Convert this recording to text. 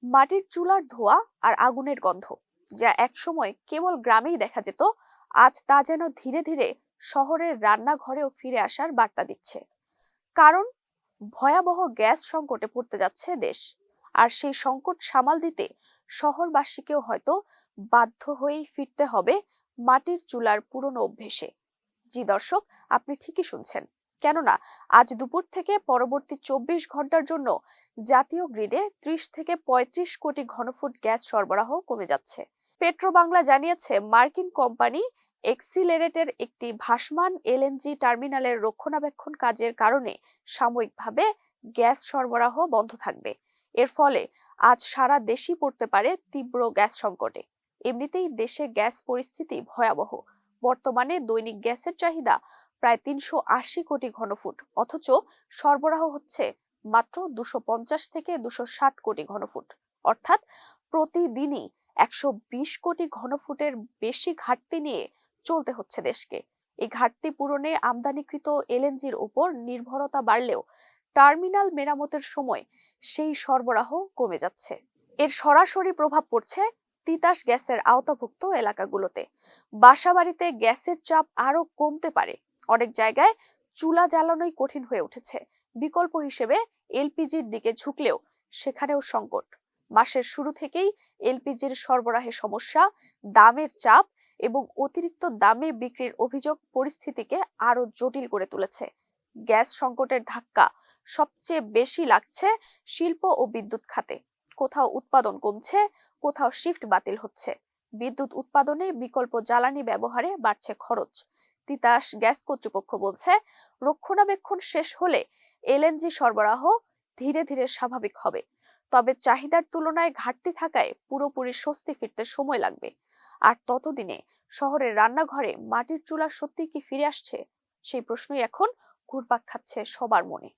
মাটির চুলার ধোঁয়া আর আগুনের গন্ধ, যা একসময় কেবল গ্রামেই দেখা যেত, আজ তা যেন ধীরে ধীরে শহরের রান্নাঘরেও ফিরে আসার বার্তা দিচ্ছে। কারণ ভয়াবহ গ্যাস সংকটে পড়তে যাচ্ছে দেশ। আর সেই সংকট সামাল দিতে শহরবাসীকেও হয়তো বাধ্য হয়েই ফিরতে হবে মাটির চুলার পুরনো অভ্যেসে। জি দর্শক, আপনি ঠিকই শুনছেন। কেননা আজ দুপুর থেকে পরবর্তী 24 ঘন্টার জন্য জাতীয় গ্রিডে 30 থেকে 35 কোটি ঘনফুট গ্যাস সরবরাহ কমে যাচ্ছে। পেট্রোবাংলা জানিয়েছে, মার্কিন কোম্পানি এক্সিলারেটের একটি ভাসমান এলএনজি টার্মিনালের রক্ষণাবেক্ষণ কাজের কারণে সাময়িকভাবে গ্যাস সরবরাহ বন্ধ থাকবে। এর ফলে আজ সারা দেশই পড়তে পারে তীব্র গ্যাস সংকটে। এমনিতেই দেশে গ্যাস পরিস্থিতি ভয়াবহ। বর্তমানে দৈনিক গ্যাসের চাহিদা প্রায় 380 কোটি ঘনফুট, অথচ সরবরাহ হচ্ছে মাত্র 250 থেকে 260 কোটি ঘনফুট। অর্থাৎ প্রতিদিনই 120 কোটি ঘনফুটের বেশি ঘাটতি নিয়ে চলতে হচ্ছে দেশকে। এই ঘাটতি পূরণে আমদানিকৃত এলএনজির উপর নির্ভরতা বাড়লেও টার্মিনাল মেরামতের সময় সেই সরবরাহ কমে যাচ্ছে। এর সরাসরি প্রভাব পড়ছে তিতাস গ্যাসের আওতাভুক্ত এলাকাগুলোতে। বাসাবাড়িতে গ্যাসের চাপ আরো কমতে পারে। অনেক জায়গায় চুলা জ্বালানোই কঠিন হয়ে উঠেছে। বিকল্প হিসেবে এলপিজির দিকে ঝুঁকলেও সেখানেও সংকট। মাসের শুরু থেকেই এলপিজির সরবরাহে সমস্যা, দামের চাপ এবং অতিরিক্ত দামে বিক্রির অভিযোগ পরিস্থিতিকে আরো জটিল করে তুলেছে। গ্যাস সংকটের ধাক্কা সবচেয়ে বেশি লাগছে শিল্প ও বিদ্যুৎ খাতে। কোথাও উৎপাদন কমছে, কোথাও শিফট বাতিল হচ্ছে। বিদ্যুৎ উৎপাদনে বিকল্প জ্বালানি ব্যবহারে বাড়ছে খরচ। তিতাস গ্যাস কর্তৃপক্ষ বলছে, রক্ষণাবেক্ষণ শেষ হলে এলএনজি সরবরাহ ধীরে ধীরে স্বাভাবিক হবে। তবে চাহিদার তুলনায় ঘাটতি থাকায় পুরোপুরি স্বস্তি ফিরতে সময় লাগবে। আর ততদিনে শহরের রান্নাঘরে মাটির চুলা সত্যি কি ফিরে আসছে, সেই প্রশ্নই এখন ঘুরপাক খাচ্ছে সবার মনে।